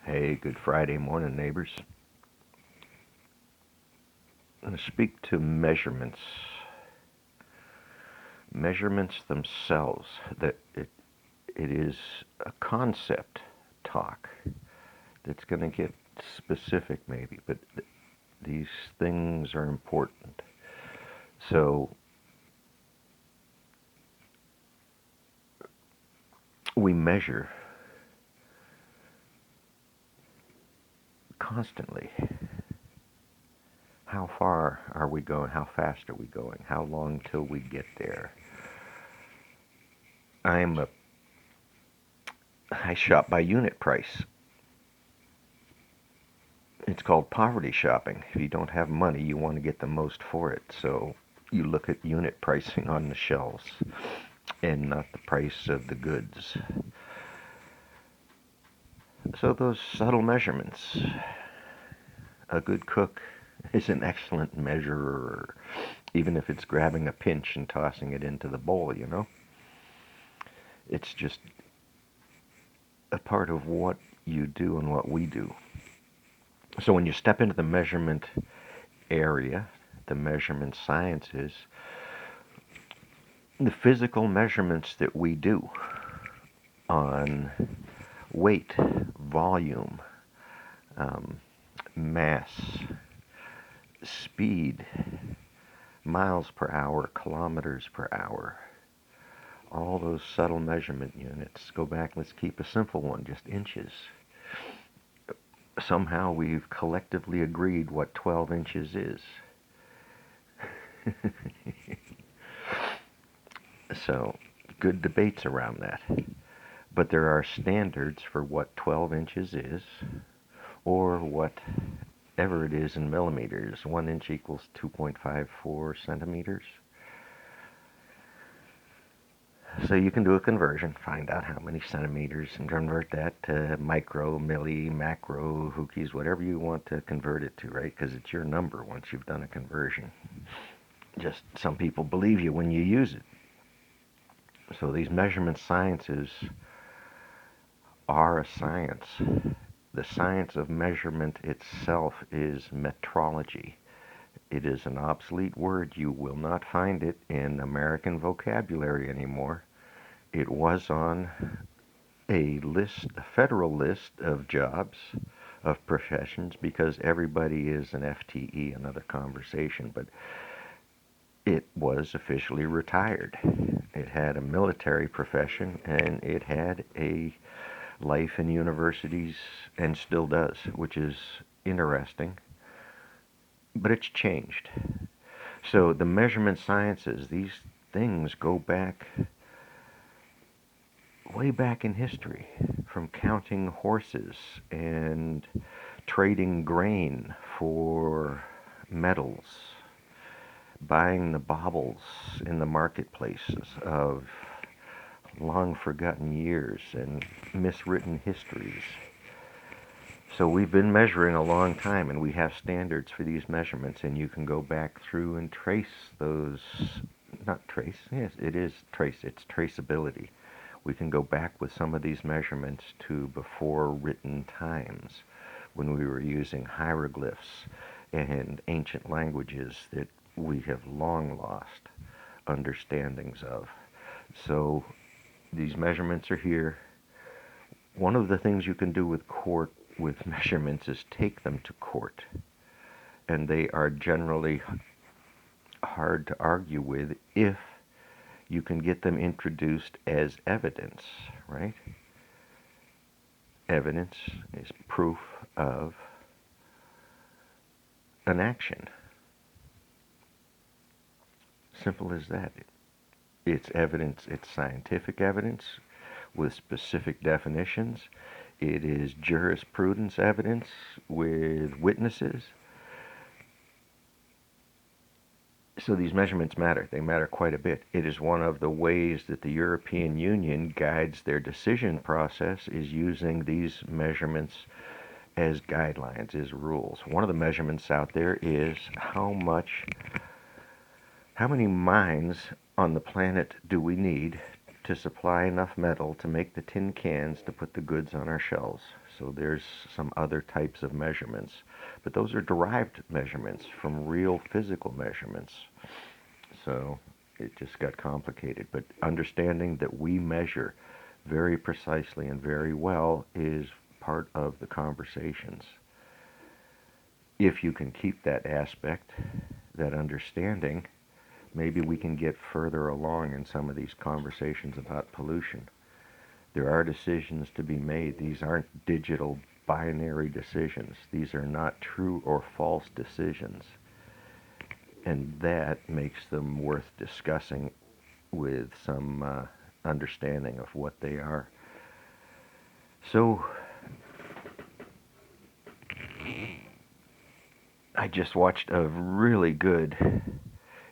Hey, good Friday morning, neighbors. I'm going to speak to measurements. Measurements themselves. That it is a concept talk that's going to get specific, maybe, but these things are important. So we measure constantly. How far are we going? How fast are we going? How long till we get there? I'm a I shop by unit price. It's called poverty shopping. If you don't have money, you want to get the most for it. So you look at unit pricing on the shelves and not the price of the goods. So those subtle measurements. A good cook is an excellent measurer, even if it's grabbing a pinch and tossing it into the bowl. It's just a part of what you do and what we do. So when you step into the measurement area, the measurement sciences, the physical measurements that we do on weight, volume, um, mass, speed, miles per hour, kilometers per hour, all those subtle measurement units. Go back, let's keep a simple one, just inches. Somehow we've collectively agreed what 12 inches is. So, good debates around that. But there are standards for what 12 inches is, or whatever it is in millimeters. 1 inch equals 2.54 centimeters. So you can do a conversion, find out how many centimeters, and convert that to micro, milli, macro, hookies, whatever you want to convert it to, right? Because it's your number once you've done a conversion. Just some people believe you when you use it. So these measurement sciences are a science. The science of measurement itself is metrology. It is an obsolete word. You will not find it in American vocabulary anymore. It was on a list, a federal list of jobs, of professions, because everybody is an FTE, another conversation, but it was officially retired. It had a military profession, and it had a life in universities, and still does, which is interesting, but it's changed. So the measurement sciences, these things go back way back in history, from counting horses and trading grain for metals, buying the baubles in the marketplaces of long forgotten years and miswritten histories. So we've been measuring a long time, and we have standards for these measurements, and you can go back through and trace those, not trace, yes, it is trace, it's traceability. We can go back with some of these measurements to before written times, when we were using hieroglyphs and ancient languages that we have long lost understandings of. So these measurements are here. One of the things you can do with measurements is take them to court, and they are generally hard to argue with if you can get them introduced as evidence, right? Evidence is proof of an action. Simple as that. It's evidence, it's scientific evidence with specific definitions. It is jurisprudence evidence with witnesses. So these measurements matter. They matter quite a bit. It is one of the ways that the European Union guides their decision process, is using these measurements as guidelines, as rules. One of the measurements out there is how many mines on the planet do we need to supply enough metal to make the tin cans to put the goods on our shelves. So there's some other types of measurements, but those are derived measurements from real physical measurements. So it just got complicated. But understanding that we measure very precisely and very well is part of the conversations. If you can keep that aspect, that understanding, maybe we can get further along in some of these conversations about pollution. There are decisions to be made. These aren't digital binary decisions. These are not true or false decisions. And that makes them worth discussing with some understanding of what they are. So, I just watched a really good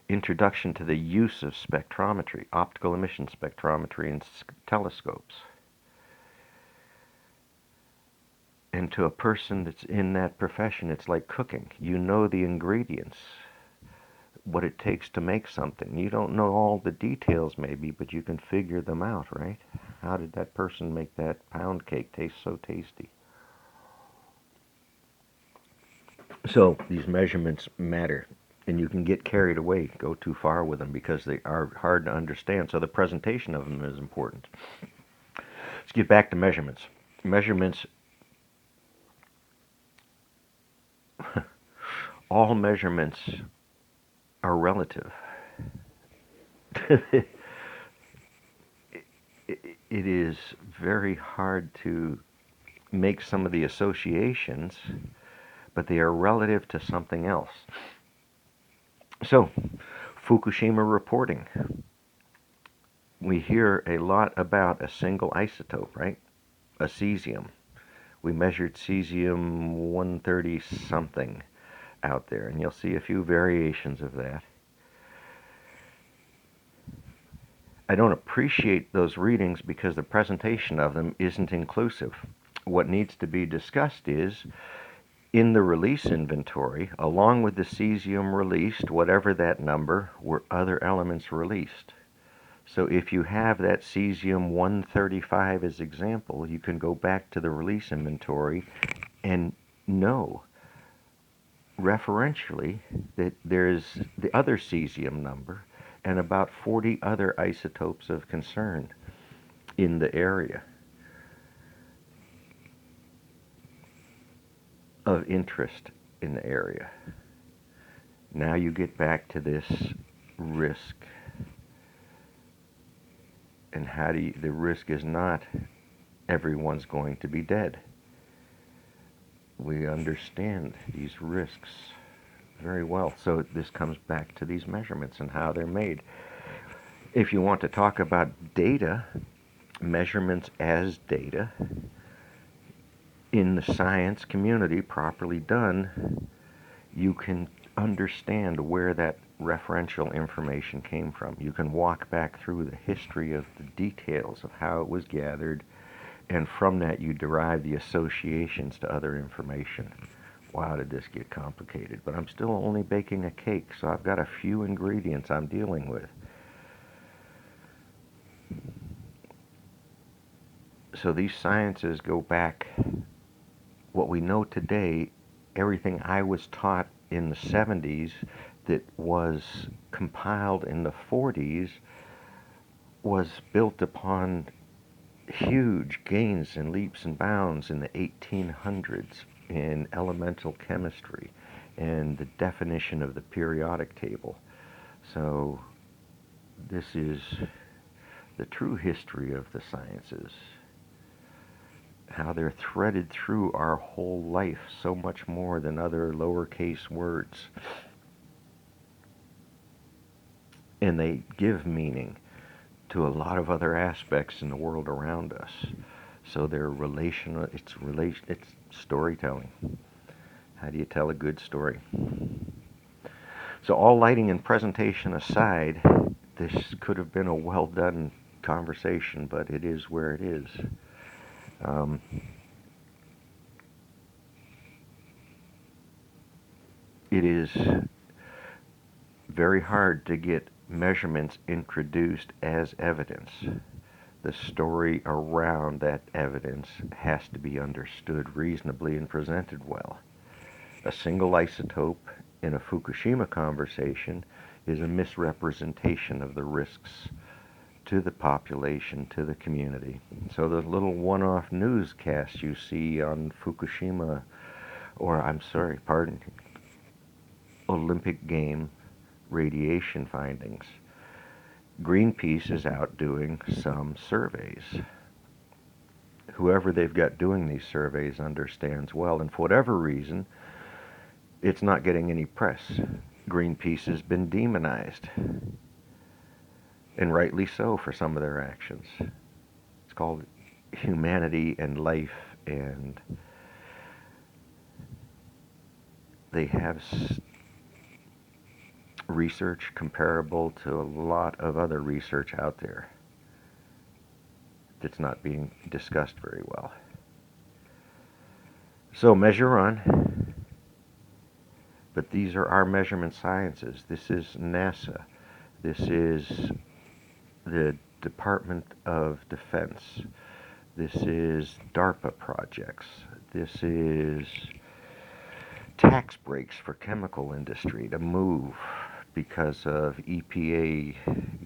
introduction to the use of spectrometry, optical emission spectrometry in telescopes. And to a person that's in that profession, it's like cooking. You know the ingredients, what it takes to make something. You don't know all the details maybe, but you can figure them out, right? How did that person make that pound cake taste so tasty? So these measurements matter, and you can get carried away, go too far with them because they are hard to understand. So the presentation of them is important. Let's get back to measurements. Measurements, all measurements are relative. it is very hard to make some of the associations, but they are relative to something else. So, Fukushima reporting. We hear a lot about a single isotope, right? A cesium. We measured cesium 130 something out there, and you'll see a few variations of that. I don't appreciate those readings because the presentation of them isn't inclusive. What needs to be discussed is, in the release inventory, along with the cesium released, whatever that number, were other elements released. So if you have that cesium 135 as example, you can go back to the release inventory and know referentially that there's the other cesium number and about 40 other isotopes of concern in the area of interest in the area. Now you get back to this risk. And how do you, the risk is not everyone's going to be dead. We understand these risks very well. So this comes back to these measurements and how they're made. If you want to talk about data, measurements as data, in the science community properly done, you can understand where that referential information came from. You can walk back through the history of the details of how it was gathered, and from that you derive the associations to other information. Wow, did this get complicated? But I'm still only baking a cake, so I've got a few ingredients I'm dealing with. So these sciences go back, what we know today, everything I was taught in the 70s that was compiled in the 40s was built upon huge gains and leaps and bounds in the 1800s in elemental chemistry and the definition of the periodic table. So this is the true history of the sciences, how they're threaded through our whole life so much more than other lowercase words. And they give meaning to a lot of other aspects in the world around us. So they're relational, it's storytelling. How do you tell a good story? So all lighting and presentation aside, this could have been a well done conversation, but it is where it is. It is very hard to get measurements introduced as evidence. the story around that evidence has to be understood reasonably and presented well. A single isotope in a Fukushima conversation is a misrepresentation of the risks to the population, to the community. So the little one-off newscasts you see on Fukushima, or I'm sorry, pardon, Olympic game radiation findings. Greenpeace is out doing some surveys. Whoever they've got doing these surveys understands well, and for whatever reason, it's not getting any press. Greenpeace has been demonized, and rightly so for some of their actions. It's called Humanity and Life, and they have research comparable to a lot of other research out there that's not being discussed very well. So measure on, but these are our measurement sciences. This is NASA. This is the Department of Defense. This is DARPA projects. This is tax breaks for chemical industry to move because of EPA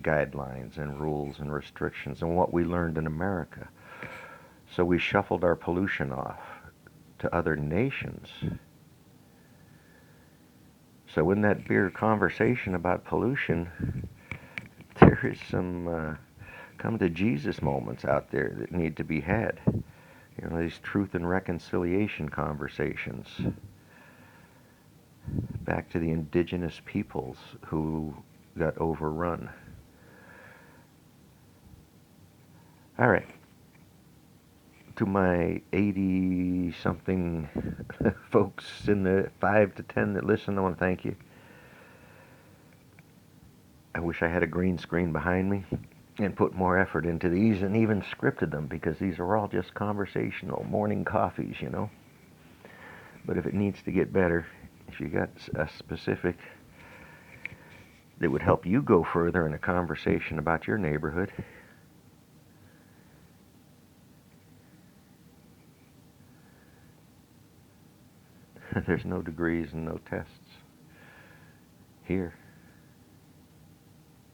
guidelines and rules and restrictions and what we learned in America. So we shuffled our pollution off to other nations. So in that bigger conversation about pollution, there is some come to Jesus moments out there that need to be had. You know, these truth and reconciliation conversations. Back to the indigenous peoples who got overrun. All right. To my 80-something folks in the 5 to 10 that listen, I want to thank you. I wish I had a green screen behind me and put more effort into these and even scripted them, because these are all just conversational morning coffees, you know. But if it needs to get better, if you got a specific that would help you go further in a conversation about your neighborhood, there's no degrees and no tests here.